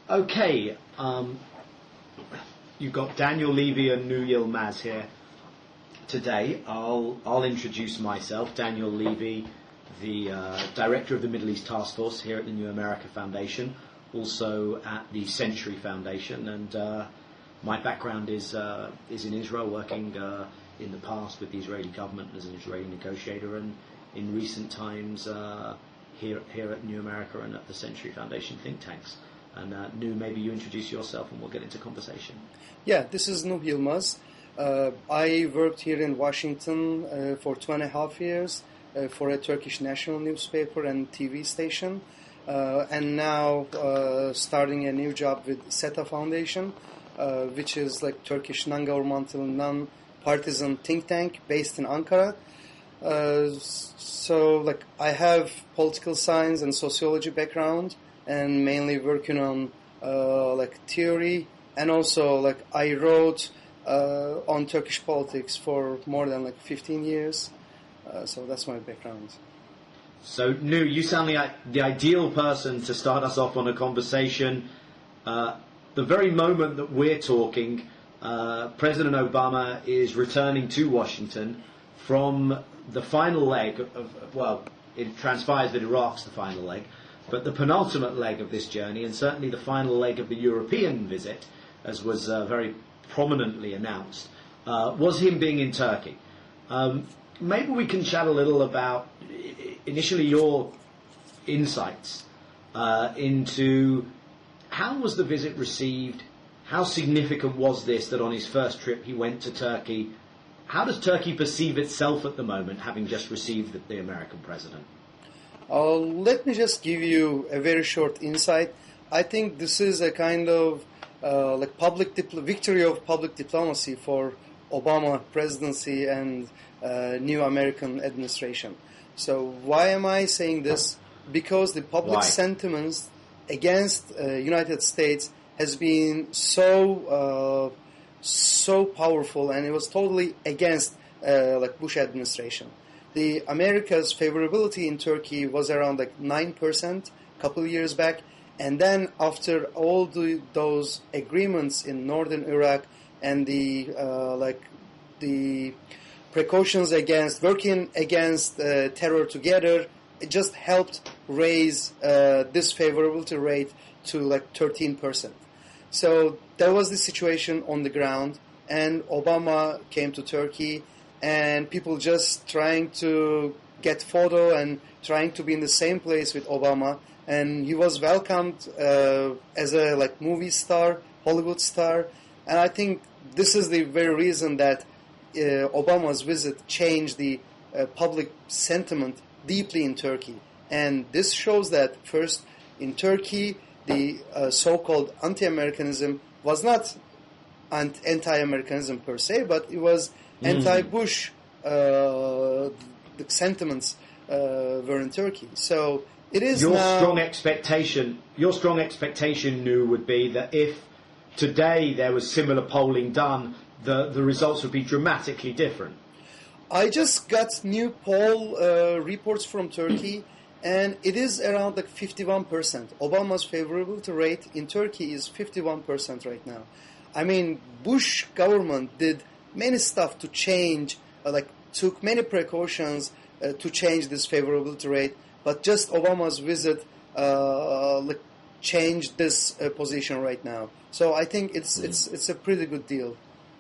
Okay, you've got Daniel Levy and Nuh Yilmaz here today. I'll introduce myself. Daniel Levy, the director of the Middle East Task Force here at the New America Foundation, also at the Century Foundation, and my background is in Israel, working in the past with the Israeli government as an Israeli negotiator, and in recent times here at New America and at the Century Foundation think tanks. And Nuh, maybe you introduce yourself and we'll get into conversation. Yeah, this is Nuh Yilmaz. I worked here in Washington for 2.5 years for a Turkish national newspaper and TV station, and now starting a new job with SETA Foundation, which is like Turkish non-governmental, non-partisan think tank based in Ankara. So like I have political science and sociology background, and mainly working on like theory, and also like I wrote on Turkish politics for more than like 15 years. So that's my background. So Nuh, you sound like the ideal person to start us off on a conversation. The very moment that we're talking, President Obama is returning to Washington from the final leg well, it transpires that Iraq's the final leg, but the penultimate leg of this journey, and certainly the final leg of the European visit, as was very prominently announced, was him being in Turkey. Maybe we can chat a little about initially your insights into how was the visit received, how significant was this that on his first trip he went to Turkey. How does Turkey perceive itself at the moment, having just received the American president? Let me just give you a very short insight. I think this is a kind of like victory of public diplomacy for Obama presidency and new American administration. So why am I saying this? Because the public sentiments against United States has been so powerful, and it was totally against like Bush administration. The America's favorability in Turkey was around like 9% a couple of years back, and then after all those agreements in northern Iraq and the precautions against working against terror together, it just helped raise this favorability rate to like 13%. So that was the situation on the ground, and Obama came to Turkey, and people just trying to get photo and trying to be in the same place with Obama, and he was welcomed as a like movie star, Hollywood star, and I think this is the very reason that Obama's visit changed the public sentiment deeply in Turkey. And this shows that first in Turkey the so-called anti-Americanism was not anti-Americanism per se, but it was anti-Bush. The sentiments were in Turkey. So it is your now strong expectation. Your strong expectation, Nuh, would be that if today there was similar polling done, the results would be dramatically different. I just got new poll reports from Turkey, and it is around like 51%. Obama's favorability rate in Turkey is 51% right now. I mean, Bush government did many stuff to change, took many precautions to change this favorability rate, but just Obama's visit changed this position right now. So I think it's a pretty good deal,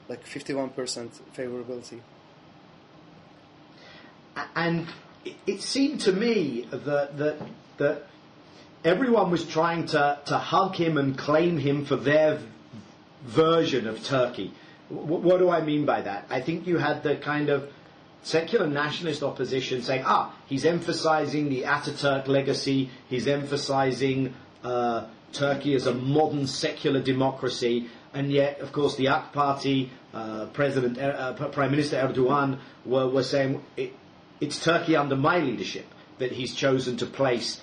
like 51% favorability. And it seemed to me that everyone was trying to hug him and claim him for their version of Turkey. What do I mean by that? I think you had the kind of secular nationalist opposition saying, he's emphasizing the Ataturk legacy, he's emphasizing Turkey as a modern secular democracy, and yet, of course, the AK Party, Prime Minister Erdogan were saying it's Turkey under my leadership that he's chosen to place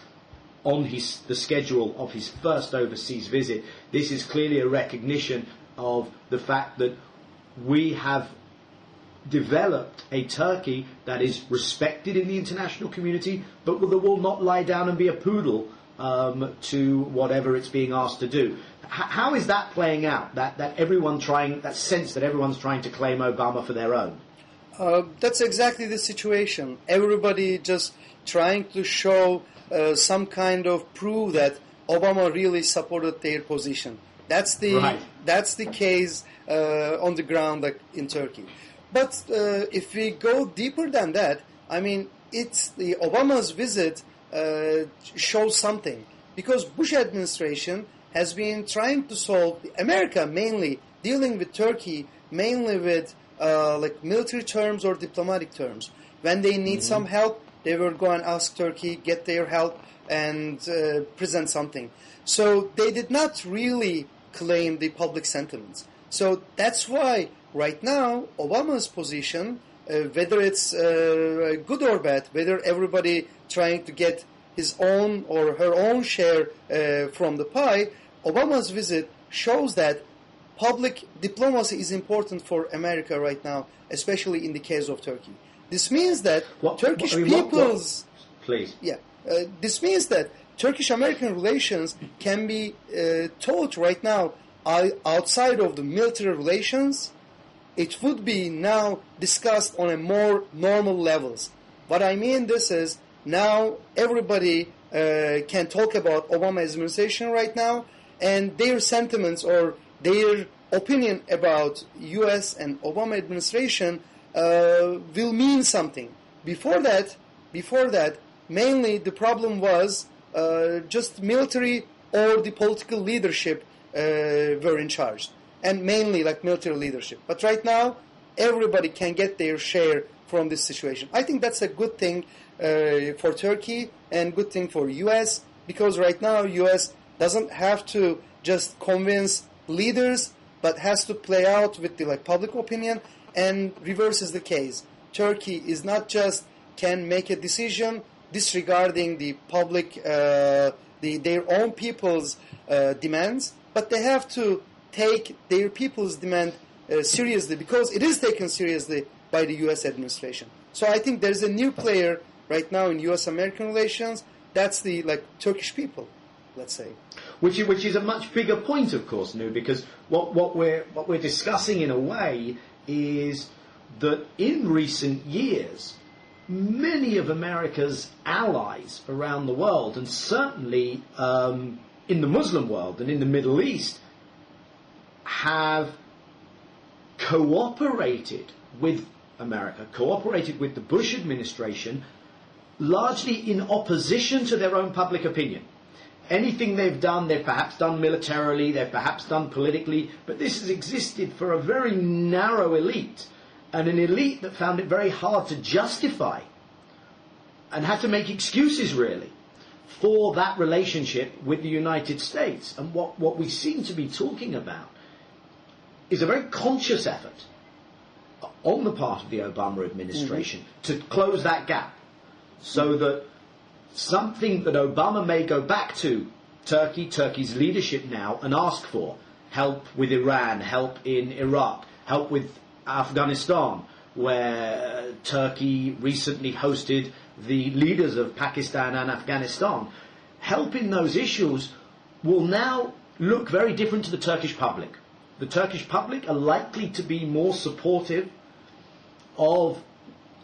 on the schedule of his first overseas visit. This is clearly a recognition of the fact that we have developed a Turkey that is respected in the international community, but that will not lie down and be a poodle to whatever it's being asked to do. How is that playing out? That sense that everyone's trying to claim Obama for their own. That's exactly the situation. Everybody just trying to show some kind of proof that Obama really supported their position. That's the case on the ground, like in Turkey. But if we go deeper than that, I mean, it's the Obama's visit shows something, because Bush administration has been trying to solve America mainly dealing with Turkey mainly with like military terms or diplomatic terms. When they need some help, they will go and ask Turkey, get their help, and present something. So they did not really claim the public sentiments. So that's why right now Obama's position, whether it's good or bad, whether everybody trying to get his own or her own share from the pie, Obama's visit shows that public diplomacy is important for America right now, especially in the case of Turkey. This means that this means that Turkish-American relations can be taught right now outside of the military relations. It would be now discussed on a more normal levels. What I mean this is now everybody can talk about Obama administration right now, and their sentiments or their opinion about U.S. and Obama administration will mean something. Before that, mainly the problem was just military or the political leadership were in charge, and mainly like military leadership. But right now, everybody can get their share from this situation. I think that's a good thing for Turkey and good thing for U.S. because right now U.S. doesn't have to just convince leaders, but has to play out with the public opinion, and reverse is the case. Turkey is not just can make a decision disregarding the public, their own people's demands, but they have to take their people's demand seriously, because it is taken seriously by the U.S. administration. So I think there's a new player right now in U.S.-American relations. That's the Turkish people, let's say. Which is a much bigger point, of course, Nuh, because what we're discussing in a way is that in recent years, many of America's allies around the world, and certainly in the Muslim world and in the Middle East, have cooperated with America, cooperated with the Bush administration, largely in opposition to their own public opinion. Anything they've perhaps done militarily, they've perhaps done politically, but this has existed for a very narrow elite, and an elite that found it very hard to justify and had to make excuses, really, for that relationship with the United States. And what we seem to be talking about is a very conscious effort on the part of the Obama administration to close that gap, so that something that Obama may go back to Turkey's leadership now, and ask for help with Iran, help in Iraq, help with Afghanistan, where Turkey recently hosted the leaders of Pakistan and Afghanistan. Help in those issues will now look very different to the Turkish public. The Turkish public are likely to be more supportive of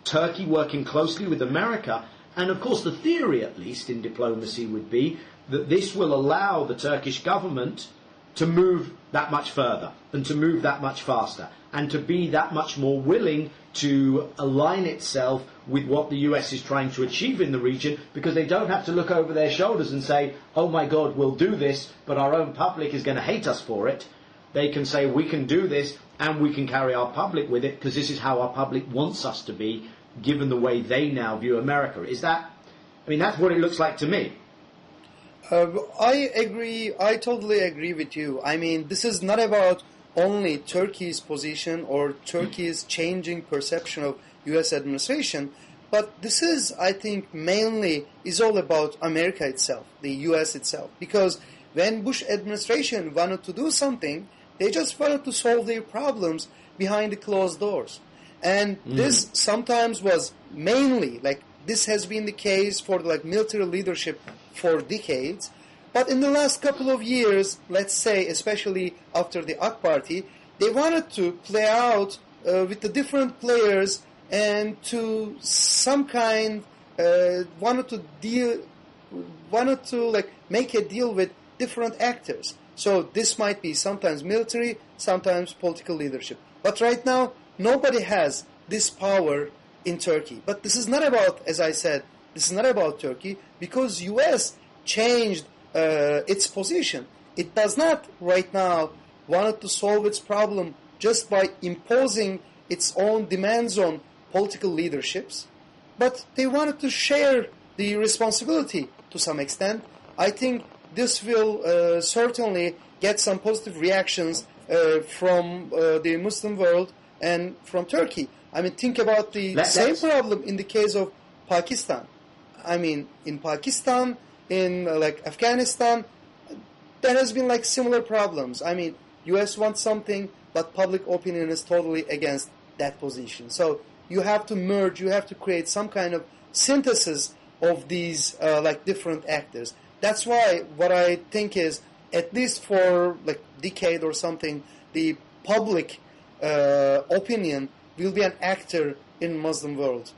Turkey working closely with America. And of course the theory, at least in diplomacy, would be that this will allow the Turkish government to move that much further and to move that much faster and to be that much more willing to align itself with what the US is trying to achieve in the region, because they don't have to look over their shoulders and say, oh my God, we'll do this, but our own public is going to hate us for it. They can say, we can do this and we can carry our public with it, because this is how our public wants us to be, given the way they now view America. Is that, I mean, that's what it looks like to me. I agree. I totally agree with you. I mean, this is not about only Turkey's position or Turkey's changing perception of U.S. administration, but this is, I think, mainly is all about America itself, the U.S. itself. Because when Bush administration wanted to do something, they just wanted to solve their problems behind the closed doors. And this sometimes was mainly, this has been the case for the military leadership for decades. But in the last couple of years, let's say, especially after the AK Party, they wanted to play out with the different players and to some kind wanted to like make a deal with different actors. So this might be sometimes military, sometimes political leadership. But right now, nobody has this power in Turkey. But this is not about, as I said, this is not about Turkey, because U.S. changed its position. It does not right now want to solve its problem just by imposing its own demands on political leaderships, but they wanted to share the responsibility to some extent. I think this will certainly get some positive reactions from the Muslim world and from Turkey. I mean, think about the same problem in the case of Pakistan. I mean, in Pakistan, in like Afghanistan, there has been like similar problems. I mean, U.S. wants something, but public opinion is totally against that position. So you have to merge, you have to create some kind of synthesis of these like different actors. That's why what I think is, at least for like decade or something, the public opinion will be an actor in Muslim world.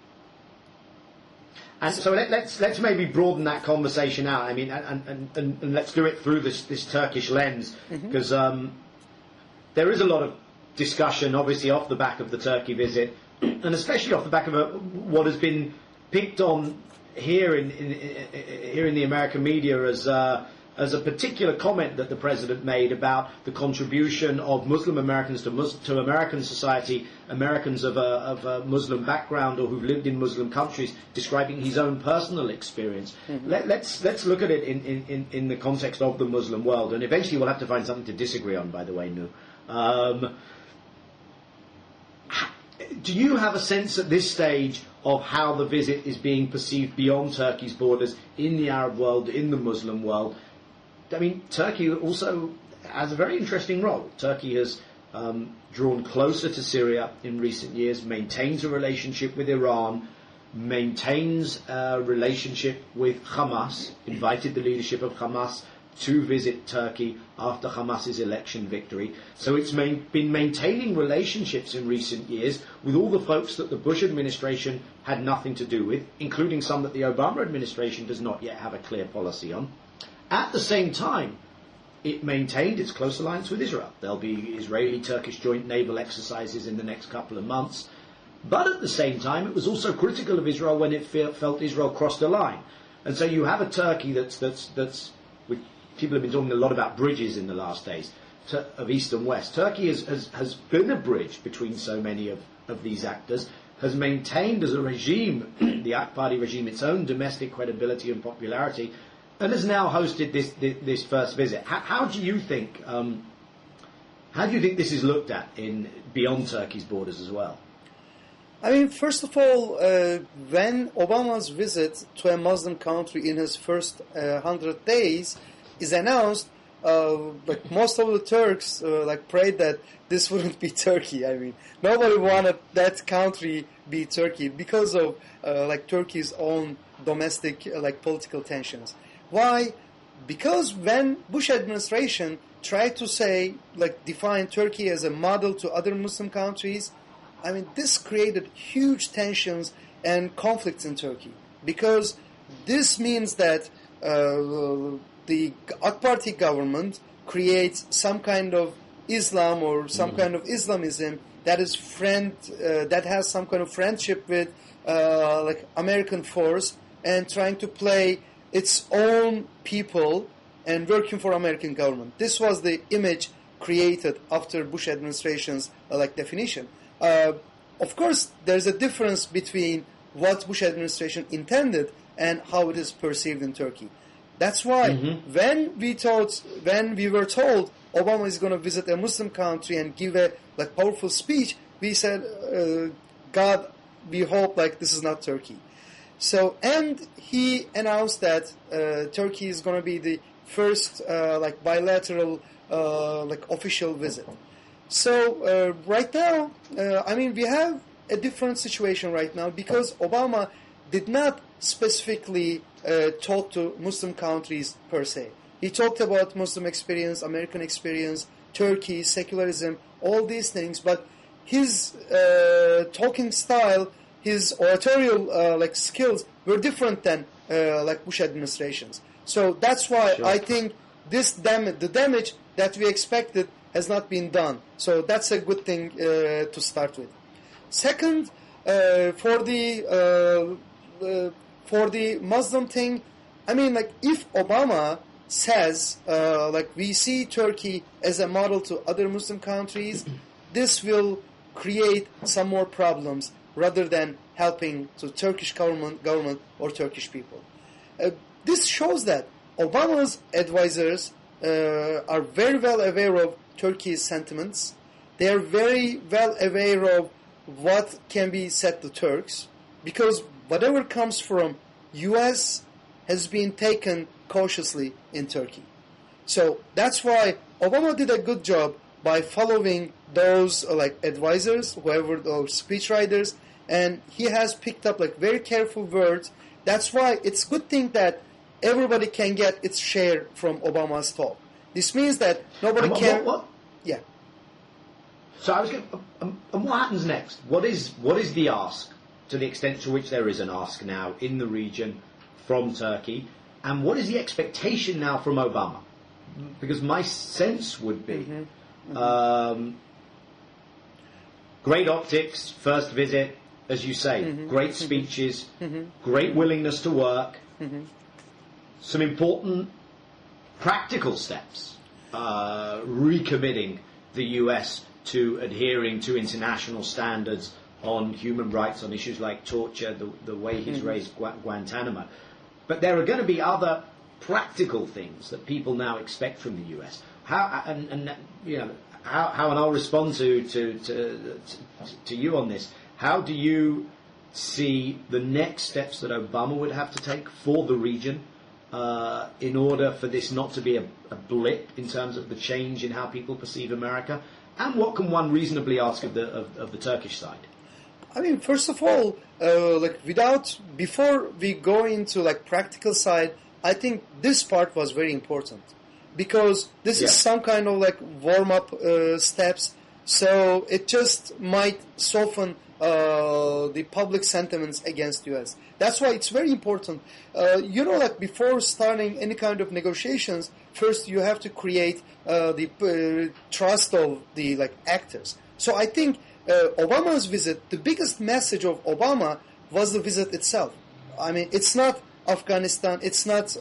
And so let's maybe broaden that conversation out. I mean, and let's do it through this Turkish lens, because there is a lot of discussion, obviously, off the back of the Turkey visit, and especially off the back of what has been picked on here in the American media as a particular comment that the president made about the contribution of Muslim Americans to American society, Americans of a Muslim background or who've lived in Muslim countries, describing his own personal experience. Let's look at it in the context of the Muslim world, and eventually we'll have to find something to disagree on, by the way, Nuh. Do you have a sense at this stage of how the visit is being perceived beyond Turkey's borders, in the Arab world, in the Muslim world? I mean, Turkey also has a very interesting role. Turkey has drawn closer to Syria in recent years, maintains a relationship with Iran, maintains a relationship with Hamas, invited the leadership of Hamas to visit Turkey after Hamas's election victory. So it's been maintaining relationships in recent years with all the folks that the Bush administration had nothing to do with, including some that the Obama administration does not yet have a clear policy on. At the same time, it maintained its close alliance with Israel. There'll be Israeli-Turkish joint naval exercises in the next couple of months. But at the same time, it was also critical of Israel when it felt Israel crossed a line. And so you have a Turkey that's people have been talking a lot about bridges in the last days, of East and West. Turkey has been a bridge between so many of these actors, has maintained as a regime, the AK Party regime, its own domestic credibility and popularity, and has now hosted this first visit. How do you think this is looked at beyond Turkey's borders as well? I mean, first of all, when Obama's visit to a Muslim country in his first 100 days is announced, like most of the Turks prayed that this wouldn't be Turkey. I mean, nobody wanted that country be Turkey because of Turkey's own domestic political tensions. Why? Because when Bush administration tried to define Turkey as a model to other Muslim countries, I mean, this created huge tensions and conflicts in Turkey, because this means that the AK Party government creates some kind of Islam or some kind of Islamism that is that has some kind of friendship with American force and trying to play its own people and working for American government. This was the image created after Bush administration's definition. Of course, there's a difference between what Bush administration intended and how it is perceived in Turkey. That's why when we were told Obama is going to visit a Muslim country and give a powerful speech, we said, God, we hope this is not Turkey. So, and he announced that Turkey is going to be the first bilateral official visit. So right now, I mean, we have a different situation right now because Obama did not specifically talk to Muslim countries per se. He talked about Muslim experience, American experience, Turkey, secularism, all these things. But his talking style, his oratorial skills were different than Bush administrations. So that's why I think the damage that we expected has not been done. So that's a good thing to start with. Second, for the Muslim thing, I mean, if Obama says, we see Turkey as a model to other Muslim countries, this will create some more problems rather than helping to Turkish government or Turkish people. This shows that Obama's advisors are very well aware of Turkey's sentiments. They are very well aware of what can be said to Turks, because whatever comes from U.S. has been taken cautiously in Turkey. So that's why Obama did a good job by following those advisors, whoever those speechwriters, and he has picked up very careful words. That's why it's a good thing that everybody can get its share from Obama's talk. This means that nobody can. What? Yeah. So I was going. And what happens next? What is the ask, to the extent to which there is an ask now in the region from Turkey, and what is the expectation now from Obama? Because my sense would be, great optics, first visit, as you say, great speeches, great willingness to work, some important practical steps, recommitting the US to adhering to international standards on human rights, on issues like torture, the way he's raised Guantanamo. But there are going to be other practical things that people now expect from the US. How, and I'll respond to you on this. How do you see the next steps that Obama would have to take for the region in order for this not to be a blip in terms of the change in how people perceive America? And what can one reasonably ask of the Turkish side? I mean, first of all, before we go into practical side, I think this part was very important, because this is some kind of warm-up steps. So it just might soften the public sentiments against U.S. That's why it's very important. Before starting any kind of negotiations, first you have to create the trust of the actors. So I think Obama's visit, the biggest message of Obama was the visit itself. I mean, it's not Afghanistan, it's not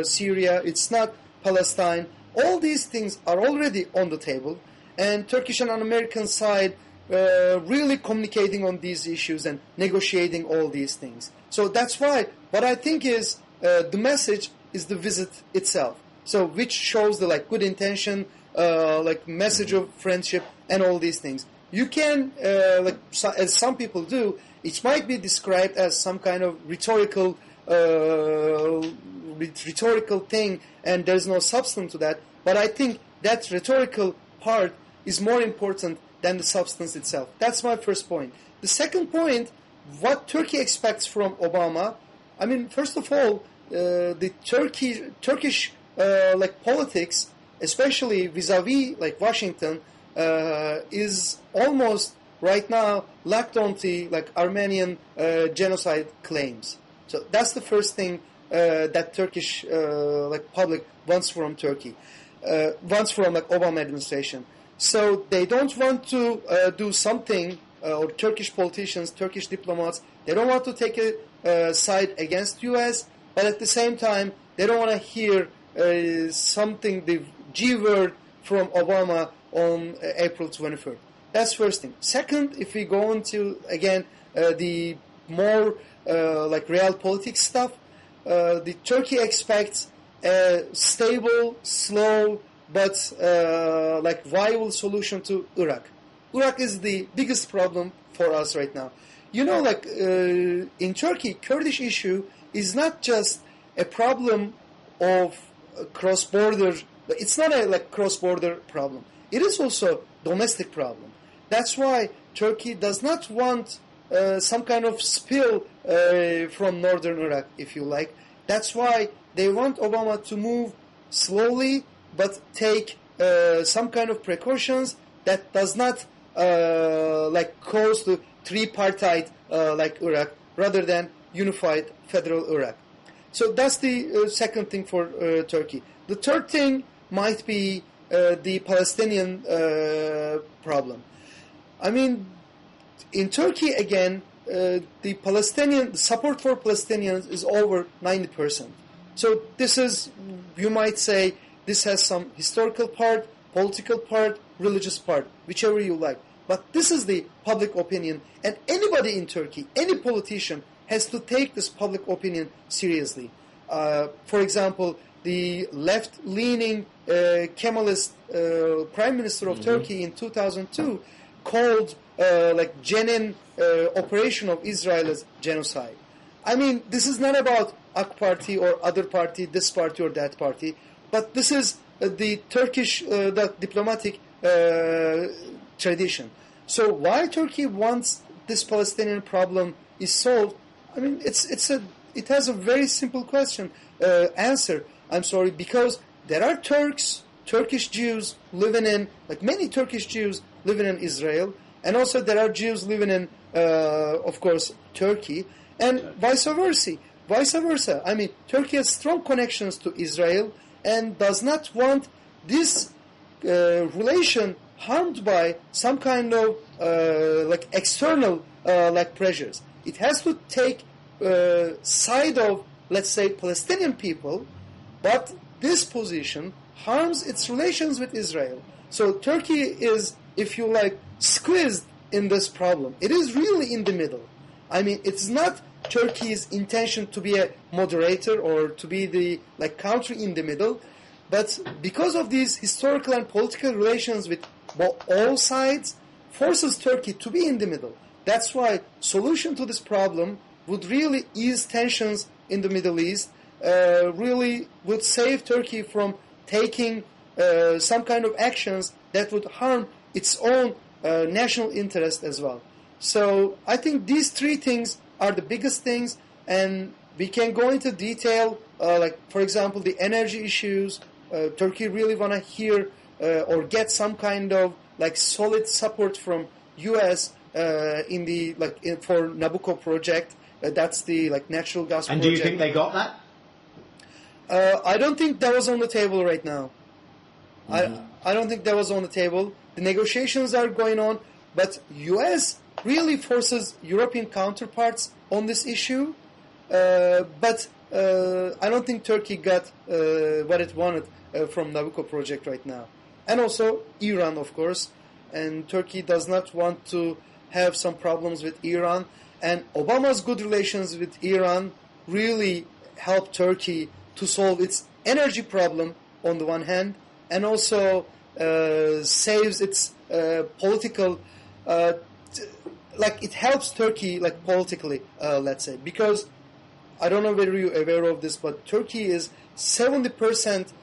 Syria, it's not Palestine. All these things are already on the table, and Turkish and American side really communicating on these issues and negotiating all these things. So that's why what I think is the message is the visit itself. So which shows the good intention, message of friendship and all these things. You can, as some people do, it might be described as some kind of rhetorical thing, and there's no substance to that. But I think that rhetorical part is more important than the substance itself. That's my first point. The second point, what Turkey expects from Obama. I mean, first of all, the Turkish politics, especially vis-a-vis Washington, is almost right now locked onto Armenian genocide claims. So that's the first thing that Turkish public wants from Turkey, wants from Obama administration. So they don't want to do something, or Turkish politicians, Turkish diplomats, they don't want to take a side against U.S., but at the same time they don't want to hear something, the G word from Obama on April 23rd. That's first thing. Second, if we go into, again, the more real politics stuff, the Turkey expects a stable, slow, but viable solution to Iraq. Iraq is the biggest problem for us right now. In Turkey, Kurdish issue is not just a problem of cross-border. It's not a cross-border problem. It is also domestic problem. That's why Turkey does not want some kind of spill from northern Iraq, if you like. That's why they want Obama to move slowly, but take some kind of precautions that does not cause the tripartite like Iraq, rather than unified federal Iraq. So that's the second thing for Turkey. The third thing might be the Palestinian problem. I mean, in Turkey again, the Palestinian support for Palestinians is over 90%. So this is, you might say, this has some historical part, political part, religious part, whichever you like. But this is the public opinion, and anybody in Turkey, any politician, has to take this public opinion seriously. For example, the left-leaning Kemalist Prime Minister of Turkey in 2002 called Jenin operation of Israel as genocide. I mean, this is not about AK Party or other party, this party or that party, but this is the Turkish the diplomatic tradition. So why Turkey wants this Palestinian problem is solved? I mean, it has a very simple answer. I'm sorry, because there are Turkish Jews living in, many Turkish Jews living in Israel, and also there are Jews living in, of course, Turkey, and vice versa. I mean, Turkey has strong connections to Israel and does not want this relation harmed by some kind of external pressures. It has to take side of, let's say, Palestinian people, but this position harms its relations with Israel. So Turkey is, if you like, squeezed in this problem. It is really in the middle. I mean, it's not Turkey's intention to be a moderator or to be the country in the middle, but because of these historical and political relations with all sides, forces Turkey to be in the middle. That's why solution to this problem would really ease tensions in the Middle East, really would save Turkey from taking some kind of actions that would harm its own national interest as well. So I think these three things are the biggest things, and we can go into detail, for example, the energy issues. Turkey really want to hear or get some kind of solid support from U.S. in the for Nabucco project. That's the natural gas project. And do you think they got that? I don't think that was on the table right now. Mm-hmm. I don't think that was on the table. The negotiations are going on, but U.S. really forces European counterparts on this issue. But I don't think Turkey got what it wanted from Nabucco project right now. And also Iran, of course. And Turkey does not want to have some problems with Iran. And Obama's good relations with Iran really helped Turkey to solve its energy problem on the one hand, and also saves its political, it helps Turkey politically, let's say, because I don't know whether you're aware of this, but Turkey is 70%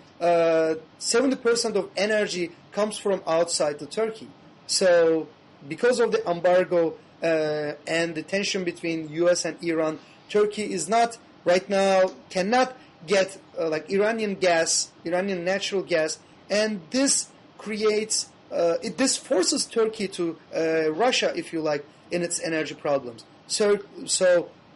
of energy comes from outside to Turkey. So because of the embargo and the tension between U.S. and Iran, Turkey is not right now, cannot get Iranian natural gas, and this creates this forces Turkey to Russia, if you like, in its energy problems. So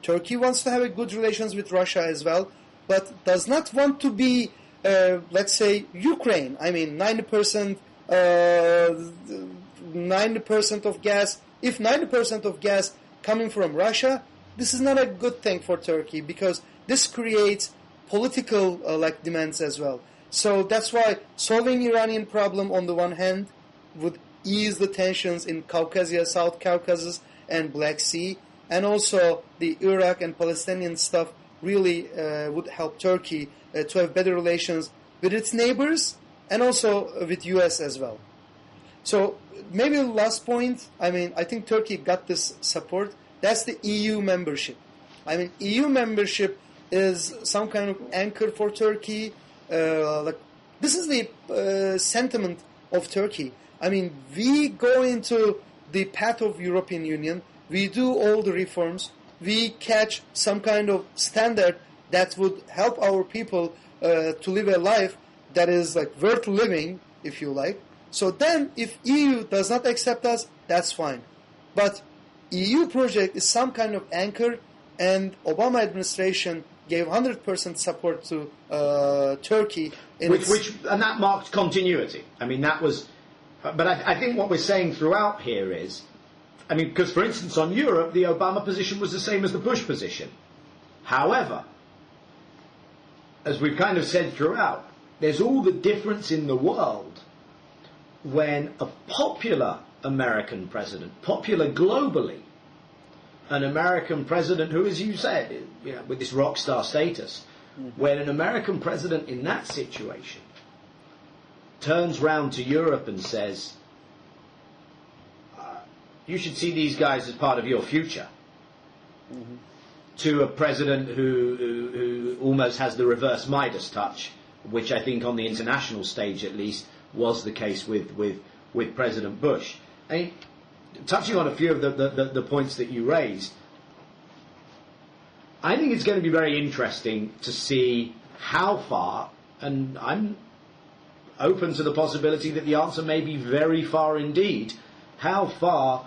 Turkey wants to have a good relations with Russia as well, but does not want to be, let's say, Ukraine. I mean, 90% of gas. If 90% of gas coming from Russia, this is not a good thing for Turkey, because this creates political demands as well. So that's why solving Iranian problem on the one hand would ease the tensions in Caucasia, South Caucasus, and Black Sea, and also the Iraq and Palestinian stuff really would help Turkey to have better relations with its neighbors and also with U.S. as well. So maybe the last point, I mean, I think Turkey got this support. That's the EU membership. I mean, EU membership is some kind of anchor for Turkey. This is the sentiment of Turkey. I mean, we go into the path of European Union. We do all the reforms. We catch some kind of standard that would help our people to live a life that is like worth living, if you like. So then, if EU does not accept us, that's fine. But EU project is some kind of anchor, and Obama administration gave 100% support to Turkey. And that marked continuity. I mean, that was... But I think what we're saying throughout here is... I mean, because, for instance, on Europe, the Obama position was the same as the Bush position. However, as we've kind of said throughout, there's all the difference in the world when a popular American president, popular globally, an American president who, as you said, with this rock star status, when an American president in that situation turns round to Europe and says, you should see these guys as part of your future, to a president who almost has the reverse Midas touch, which I think on the international stage at least was the case with President Bush. I mean, touching on a few of the points that you raised, I think it's going to be very interesting to see how far, and I'm open to the possibility that the answer may be very far indeed, how far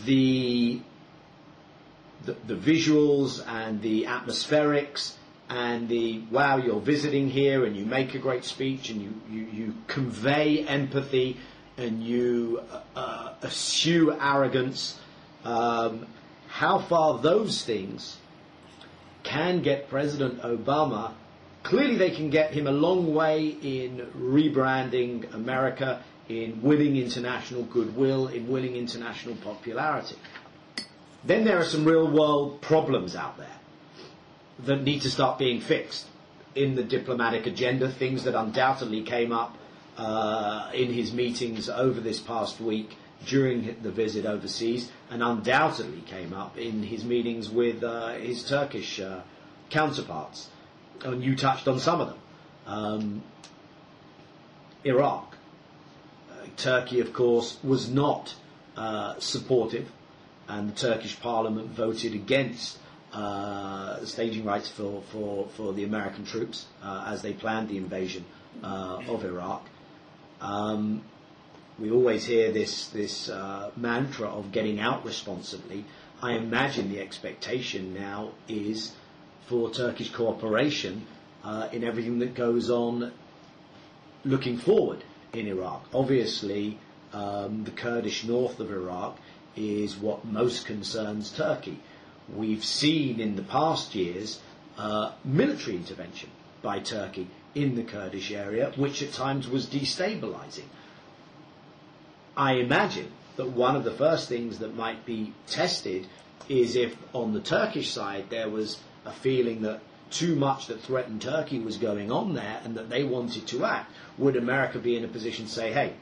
the visuals and the atmospherics and the, wow, you're visiting here and you make a great speech and you convey empathy and you eschew arrogance, how far those things can get President Obama. Clearly they can get him a long way in rebranding America, in winning international goodwill, in winning international popularity. Then there are some real-world problems out there that need to start being fixed in the diplomatic agenda, things that undoubtedly came up in his meetings over this past week during the visit overseas, and undoubtedly came up in his meetings with his Turkish counterparts. And you touched on some of them. Iraq. Turkey, of course, was not supportive, and the Turkish parliament voted against staging rights for the American troops as they planned the invasion of Iraq. We always hear this mantra of getting out responsibly. I imagine the expectation now is for Turkish cooperation in everything that goes on looking forward in Iraq. Obviously, the Kurdish north of Iraq is what most concerns Turkey. We've seen in the past years military intervention by Turkey in the Kurdish area, which at times was destabilizing. I imagine that one of the first things that might be tested is if on the Turkish side there was a feeling that too much that threatened Turkey was going on there and that they wanted to act. Would America be in a position to say, hey,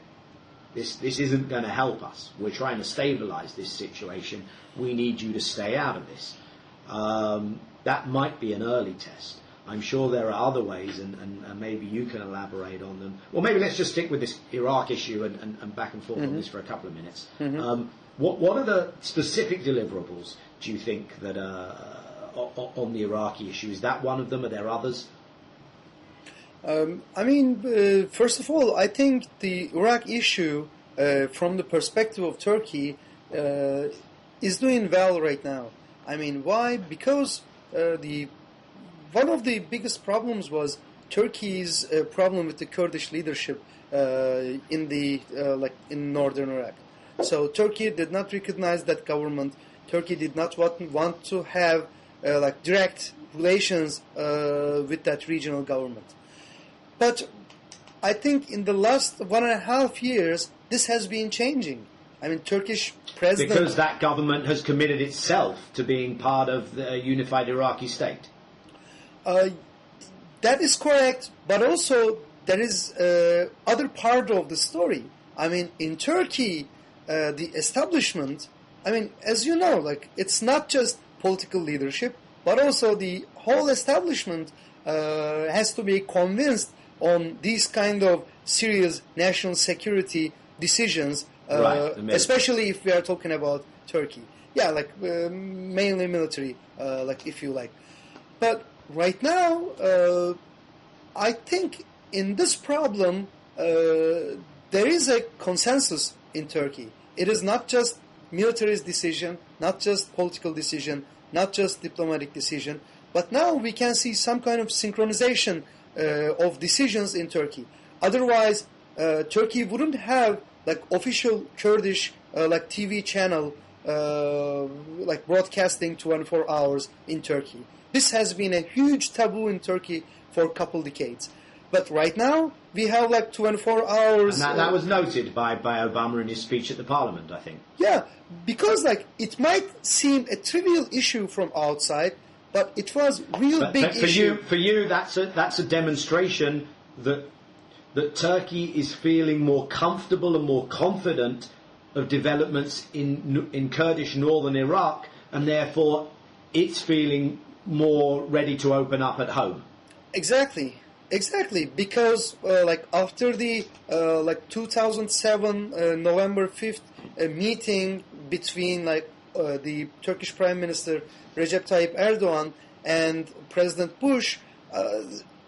this isn't going to help us. We're trying to stabilize this situation. We need you to stay out of this. That might be an early test. I'm sure there are other ways, and maybe you can elaborate on them. Well, maybe let's just stick with this Iraq issue and back and forth on this for a couple of minutes. What are the specific deliverables, do you think, that on the Iraqi issue? Is that one of them? Are there others? First of all, I think the Iraq issue, from the perspective of Turkey, is doing well right now. I mean, why? Because one of the biggest problems was Turkey's problem with the Kurdish leadership in northern Iraq. So Turkey did not recognize that government. Turkey did not want to have direct relations with that regional government. But I think in the last 1.5 years, this has been changing. I mean, Turkish president... Because that government has committed itself to being part of the unified Iraqi state. That is correct, but also there is other part of the story. I mean, in Turkey, the establishment, I mean, as you know, it's not just political leadership, but also the whole establishment has to be convinced on these kind of serious national security decisions, especially if we are talking about Turkey. Yeah, mainly military, if you like. But right now, I think in this problem, there is a consensus in Turkey. It is not just military decision, not just political decision, not just diplomatic decision, but now we can see some kind of synchronization of decisions in Turkey. Otherwise, Turkey wouldn't have like official Kurdish like TV channel like broadcasting 24 hours in Turkey. This has been a huge taboo in Turkey for a couple decades. But right now, we have like 24 hours... And that was noted by Obama in his speech at the parliament, I think. Yeah, because like it might seem a trivial issue from outside, but it was real big issue. For you, that's a demonstration that Turkey is feeling more comfortable and more confident of developments in Kurdish northern Iraq, and therefore it's feeling more ready to open up at home. Exactly, because like after the like 2007 November 5th meeting between like the Turkish Prime Minister Recep Tayyip Erdogan and President Bush,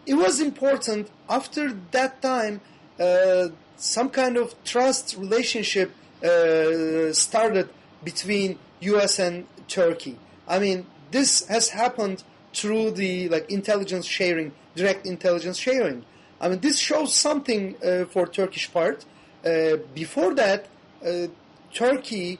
it was important after that time some kind of trust relationship started between U.S. and Turkey. I mean, this has happened through the like intelligence sharing, direct intelligence sharing. I mean, this shows something for Turkish part. Before that, Turkey,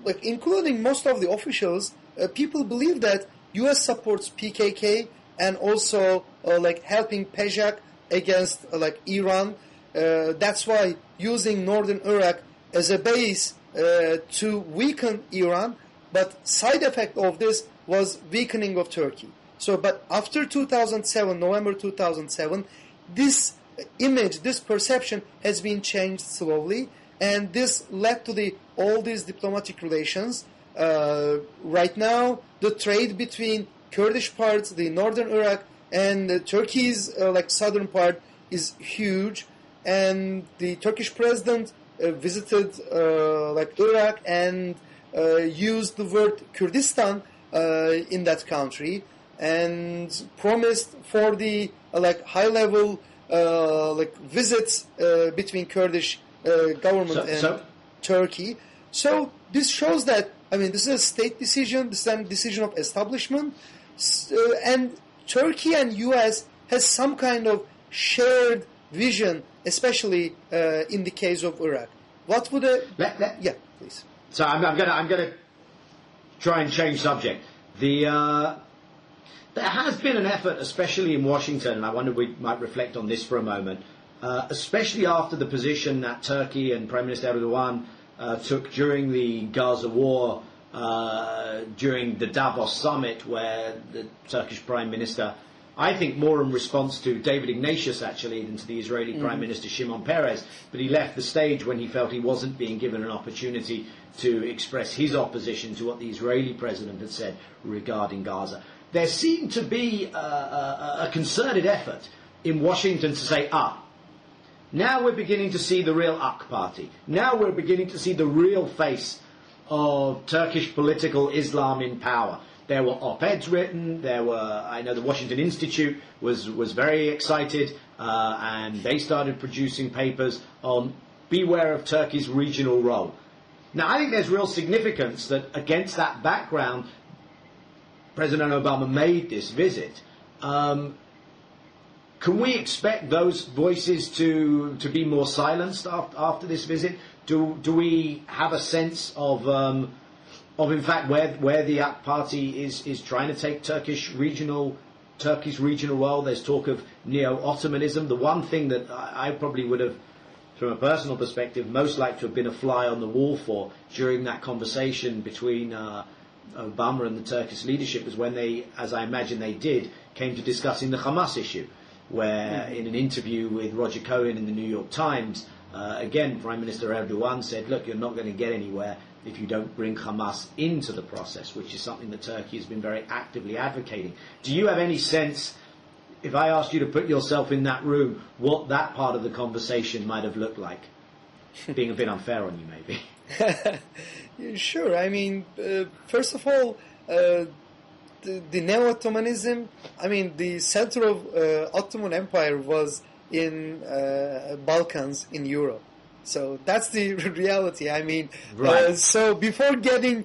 like including most of the officials, people believe that U.S. supports PKK and also like helping Peshak against like Iran. That's why using northern Iraq as a base to weaken Iran, but side effect of this was weakening of Turkey. So, but after 2007, November 2007, this image, this perception has been changed slowly, and this led to all these diplomatic relations. Right now, the trade between Kurdish parts, the northern Iraq, and Turkey's like southern part is huge, and the Turkish president visited like Iraq and used the word Kurdistan in that country and promised for the like high level like visits between Kurdish government and Turkey. So this shows that, I mean, this is a state decision, this is a decision of establishment, and Turkey and US has some kind of shared vision, especially in the case of Iraq. What would yeah, please. So I'm gonna try and change subject. There has been an effort, especially in Washington, and I wonder we might reflect on this for a moment, especially after the position that Turkey and Prime Minister Erdogan took during the Gaza war, during the Davos summit, where the Turkish Prime Minister, I think more in response to David Ignatius actually than to the Israeli Prime Minister Shimon Peres, but he left the stage when he felt he wasn't being given an opportunity to express his opposition to what the Israeli president had said regarding Gaza. There seemed to be a concerted effort in Washington to say, now we're beginning to see the real AK party. Now we're beginning to see the real face of Turkish political Islam in power. There were op-eds written. I know the Washington Institute was very excited, and they started producing papers on beware of Turkey's regional role. Now, I think there's real significance that against that background, President Obama made this visit. Can we expect those voices to be more silenced after this visit? Do we have a sense of in fact where the AK party is trying to take Turkey's regional role? There's talk of neo-Ottomanism. The one thing that I probably would have, from a personal perspective, most liked to have been a fly on the wall for during that conversation between Obama and the Turkish leadership was when they, as I imagine they did, came to discussing the Hamas issue, where in an interview with Roger Cohen in the New York Times, again, Prime Minister Erdogan said, look, you're not going to get anywhere if you don't bring Hamas into the process, which is something that Turkey has been very actively advocating. Do you have any sense, if I asked you to put yourself in that room, what that part of the conversation might have looked like? Being a bit unfair on you, maybe. Sure. I mean, first of all, the Neo-Ottomanism, I mean, the center of Ottoman Empire was in Balkans, in Europe. So that's the reality. I mean, Right. so before getting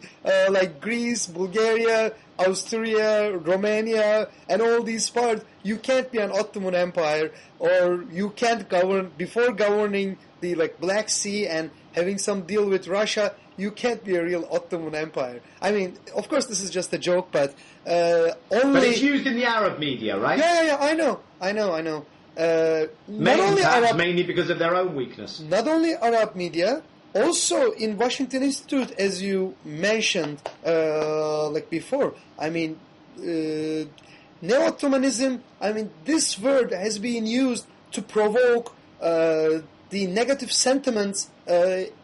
like Greece, Bulgaria, Austria, Romania, and all these parts, you can't be an Ottoman Empire, or you can't govern before governing the like Black Sea and having some deal with Russia. You can't be a real Ottoman Empire. I mean, of course, this is just a joke, but only. But it's used in the Arab media, right? Yeah. I know. Perhaps mainly because of their own weakness. Not only Arab media, also in Washington Institute, as you mentioned, like before. I mean, Neo-Ottomanism. I mean, this word has been used to provoke the negative sentiments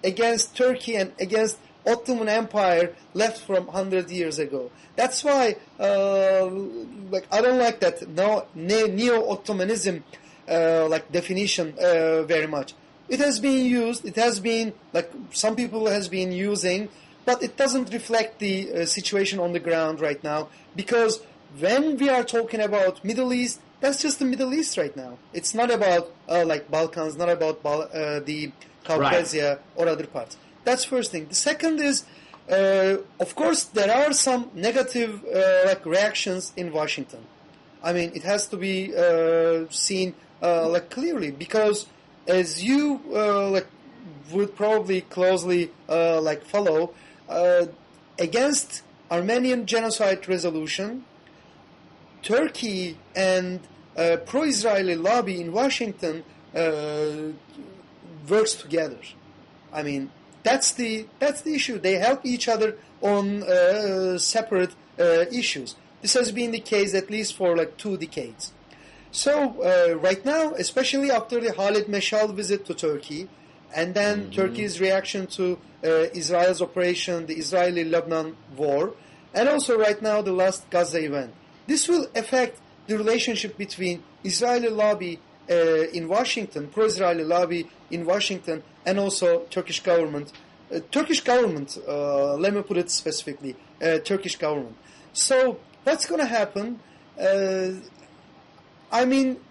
against Turkey and against Ottoman Empire left from 100 years ago. That's why, like, I don't like that Neo-Ottomanism like definition very much. It has been used. It has been like some people has been using, but it doesn't reflect the situation on the ground right now. Because when we are talking about Middle East, that's just the Middle East right now. It's not about like Balkans, not about the Caucasia or other parts. That's first thing. The second is, of course, there are some negative like reactions in Washington. I mean, it has to be seen like clearly, because as you like would probably closely like follow, against Armenian genocide resolution, Turkey and pro-Israeli lobby in Washington works together. I mean, that's the issue. They help each other on separate issues. This has been the case at least for like 2 decades. So right now, especially after the Khalid Meshal visit to Turkey, and then Turkey's reaction to Israel's operation, the Israeli-Lebanon war, and also right now the last Gaza event, this will affect the relationship between Israeli lobby in Washington, pro-Israeli lobby in Washington, and also Turkish government. Let me put it specifically, Turkish government. So what's going to happen? I mean,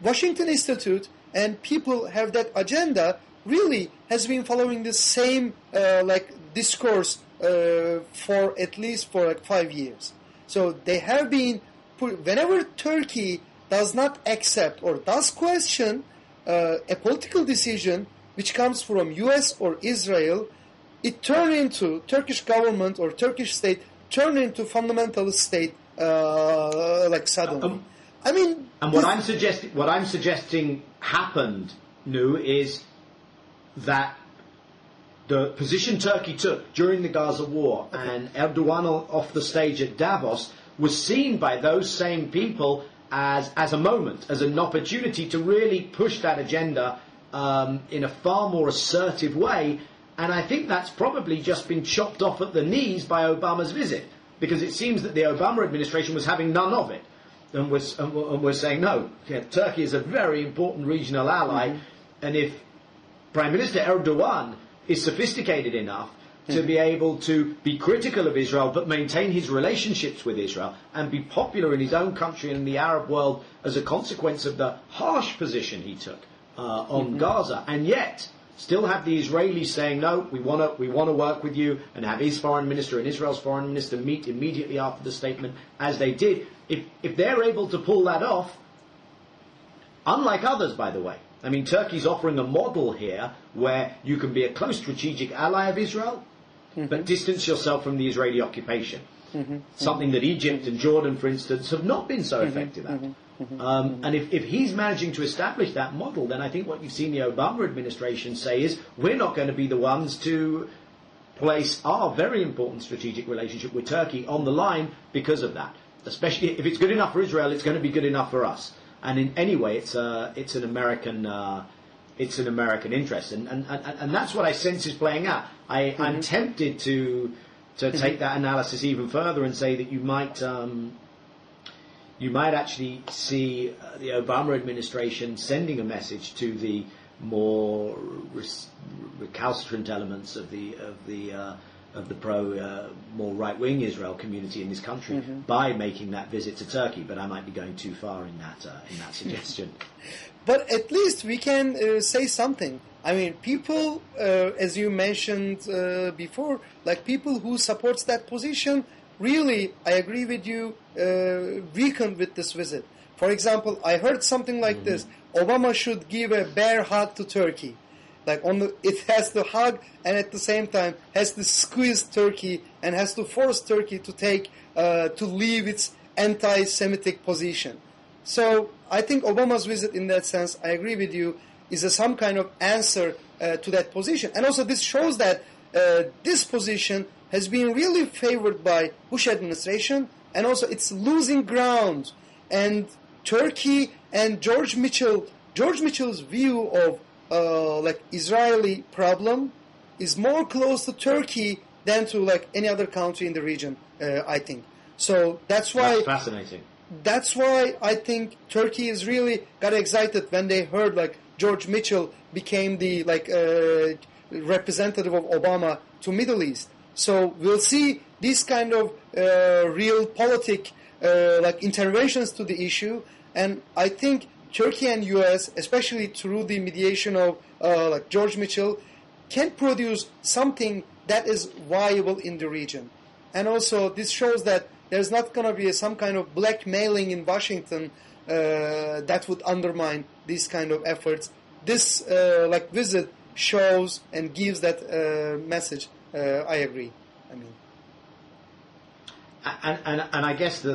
Washington Institute and people have that agenda really has been following the same like discourse for at least for like 5 years. So they have been whenever Turkey does not accept or does question a political decision which comes from U.S. or Israel, it turns into Turkish government or Turkish state turn into fundamentalist state like suddenly. I mean, and what I'm suggesting happened, Nuh, is that the position Turkey took during the Gaza war and Erdogan off the stage at Davos was seen by those same people as a moment, as an opportunity to really push that agenda in a far more assertive way. And I think that's probably just been chopped off at the knees by Obama's visit, because it seems that the Obama administration was having none of it. And we're saying, no, Turkey is a very important regional ally, and if Prime Minister Erdogan is sophisticated enough to be able to be critical of Israel but maintain his relationships with Israel and be popular in his own country and in the Arab world as a consequence of the harsh position he took on Gaza, and yet still have the Israelis saying, no, we want to work with you, and have his foreign minister and Israel's foreign minister meet immediately after the statement, as they did. If they're able to pull that off, unlike others, by the way, I mean, Turkey's offering a model here where you can be a close strategic ally of Israel, but distance yourself from the Israeli occupation. Something that Egypt and Jordan, for instance, have not been so effective at. And if he's managing to establish that model, then I think what you've seen the Obama administration say is, we're not going to be the ones to place our very important strategic relationship with Turkey on the line because of that. Especially if it's good enough for Israel, it's going to be good enough for us. And in any way, it's an American interest, and that's what I sense is playing out. I'm tempted to take that analysis even further and say that you might actually see the Obama administration sending a message to the more recalcitrant elements of the the more right-wing Israel community in this country by making that visit to Turkey. But I might be going too far in that suggestion. But at least we can say something. I mean, people, as you mentioned before, like people who supports that position, really, I agree with you, weakened with this visit. For example, I heard something like this: Obama should give a bear hug to Turkey. Like it has to hug and at the same time has to squeeze Turkey and has to force Turkey to leave its anti-Semitic position. So I think Obama's visit, in that sense, I agree with you, is some kind of answer to that position. And also this shows that this position has been really favored by Bush administration, and also it's losing ground. And Turkey and George Mitchell's view of like Israeli problem is more close to Turkey than to like any other country in the region, I think. So that's why... That's fascinating. That's why I think Turkey is really got excited when they heard like George Mitchell became the representative of Obama to Middle East. So we'll see these kind of real politic interventions to the issue, and I think Turkey and U.S., especially through the mediation of George Mitchell, can produce something that is viable in the region. And also this shows that there's not going to be some kind of blackmailing in Washington that would undermine these kind of efforts. This visit shows and gives that message. I agree. I mean, and I guess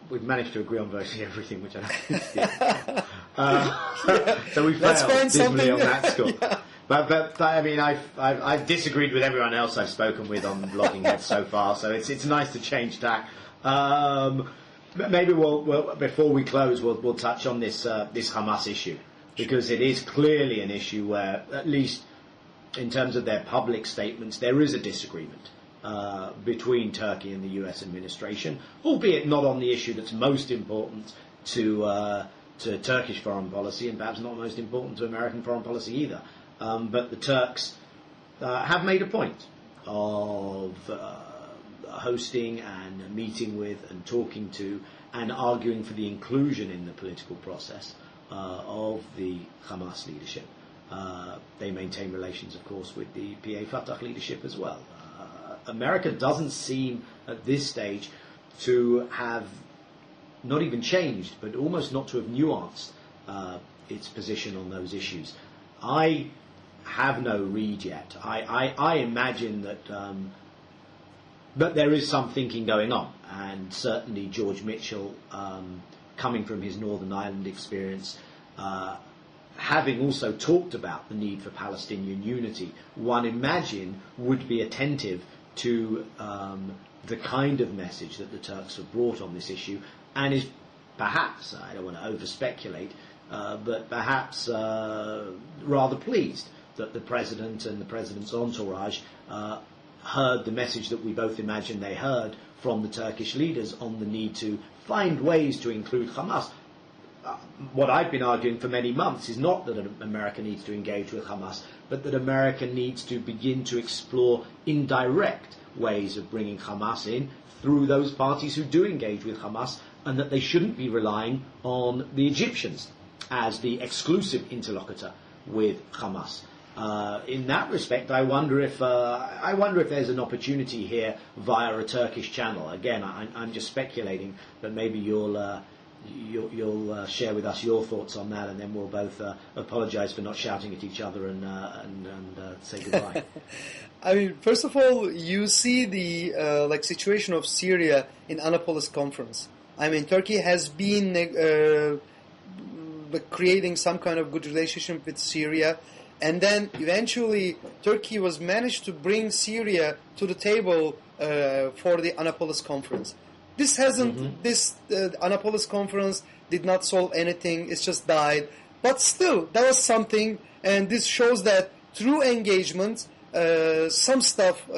we've managed to agree on virtually everything, which I don't so we failed dismally on that score. Yeah. But I mean, I've disagreed with everyone else I've spoken with on Blogging Heads so far, so it's nice to change tack. Maybe we'll before we close, we'll touch on this Hamas issue, because it is clearly an issue where, at least in terms of their public statements, there is a disagreement between Turkey and the U.S. administration, albeit not on the issue that's most important to Turkish foreign policy, and perhaps not most important to American foreign policy either. But the Turks have made a point of hosting and meeting with and talking to and arguing for the inclusion in the political process of the Hamas leadership. They maintain relations, of course, with the PA Fatah leadership as well. America doesn't seem at this stage to have not even changed, but almost not to have nuanced its position on those issues. I have no read yet. I imagine that there is some thinking going on, and certainly George Mitchell, coming from his Northern Ireland experience, having also talked about the need for Palestinian unity, one imagine would be attentive to the kind of message that the Turks have brought on this issue, and is perhaps, I don't want to over-speculate, but perhaps rather pleased that the President and the President's entourage heard the message that we both imagine they heard from the Turkish leaders on the need to find ways to include Hamas. What I've been arguing for many months is not that America needs to engage with Hamas, but that America needs to begin to explore indirect ways of bringing Hamas in through those parties who do engage with Hamas, and that they shouldn't be relying on the Egyptians as the exclusive interlocutor with Hamas. In that respect, I wonder if there's an opportunity here via a Turkish channel. Again, I'm just speculating, but maybe you'll share with us your thoughts on that, and then we'll both apologise for not shouting at each other and say goodbye. I mean, first of all, you see the situation of Syria in Annapolis Conference. I mean, Turkey has been creating some kind of good relationship with Syria, and then eventually Turkey was managed to bring Syria to the table for the Annapolis Conference. This hasn't. This Annapolis Conference did not solve anything. It's just died. But still, that was something, and this shows that through engagement, some stuff,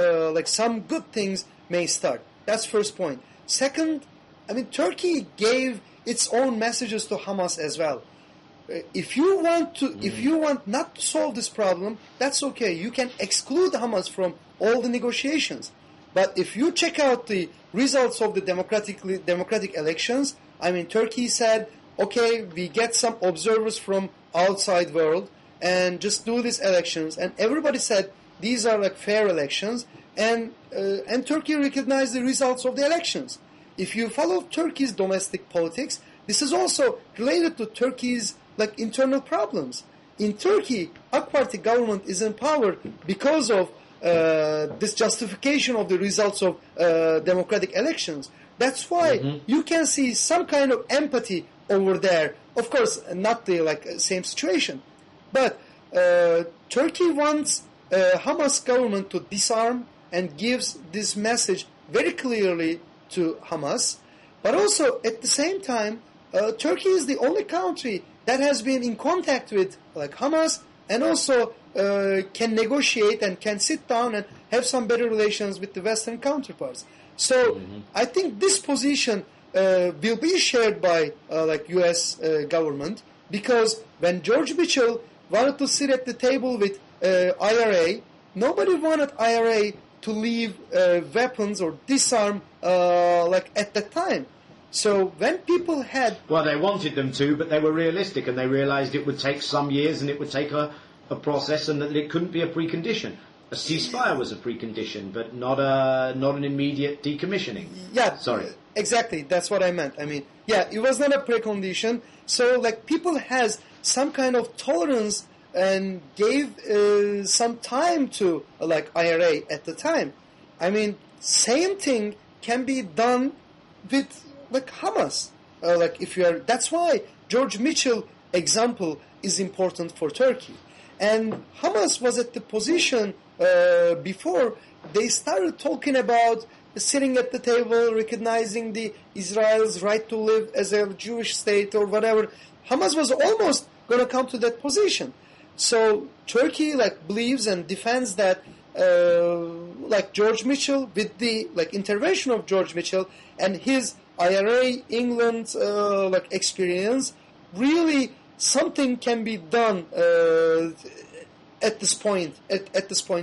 some good things may start. That's first point. Second, I mean, Turkey gave its own messages to Hamas as well. if you want not to solve this problem, that's okay. You can exclude Hamas from all the negotiations. But if you check out the results of the democratic elections, I mean, Turkey said, okay, we get some observers from outside world and just do these elections. And everybody said these are like fair elections, and Turkey recognized the results of the elections. If you follow Turkey's domestic politics, this is also related to Turkey's like internal problems. In Turkey, AK Party government is in power because of this justification of the results of democratic elections. That's why you can see some kind of empathy over there. Of course, not the same situation, but Turkey wants Hamas government to disarm and gives this message very clearly to Hamas. But also at the same time, Turkey is the only country that has been in contact with Hamas and also can negotiate and can sit down and have some better relations with the Western counterparts. So I think this position will be shared by U.S. government, because when George Mitchell wanted to sit at the table with IRA, nobody wanted IRA to leave weapons or disarm at that time. So when people had... Well, they wanted them to, but they were realistic, and they realised it would take some years and it would take a process, and that it couldn't be a precondition. A ceasefire was a precondition, but not an immediate decommissioning. Yeah, sorry. Exactly, that's what I meant. I mean, yeah, it was not a precondition. So people has some kind of tolerance and gave some time to IRA at the time. I mean, same thing can be done with Hamas. If you are, that's why George Mitchell example is important for Turkey. And Hamas was at the position before they started talking about sitting at the table, recognizing the Israel's right to live as a Jewish state or whatever. Hamas was almost going to come to that position. So Turkey believes and defends that George Mitchell, with the intervention of George Mitchell and his IRA England experience, really something can be done at this point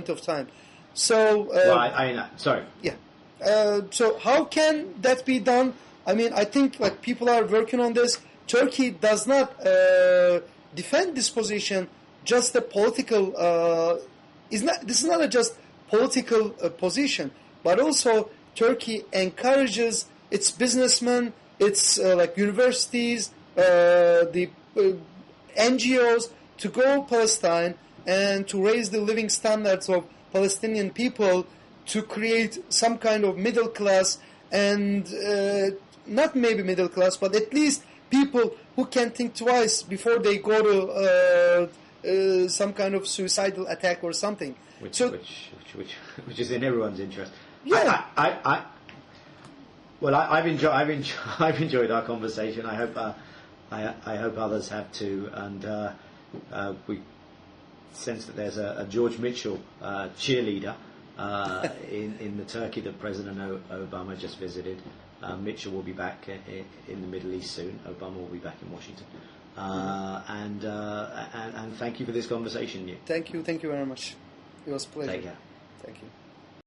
of time. So sorry. Yeah. So how can that be done? I mean, I think people are working on this. Turkey does not defend this position. Just a political. This is not a just political position, but also Turkey encourages its businessmen, its universities, the NGOs to go Palestine and to raise the living standards of Palestinian people, to create some kind of middle class, and not maybe middle class, but at least people who can think twice before they go to some kind of suicidal attack or something. Which is in everyone's interest. Yeah. I've enjoyed our conversation. I hope others have too, and we sense that there's a George Mitchell cheerleader in the Turkey that President Obama just visited. Mitchell will be back in the Middle East soon. Obama will be back in Washington. And thank you for this conversation, Nuh. Thank you very much. It was a pleasure. Take care. Thank you.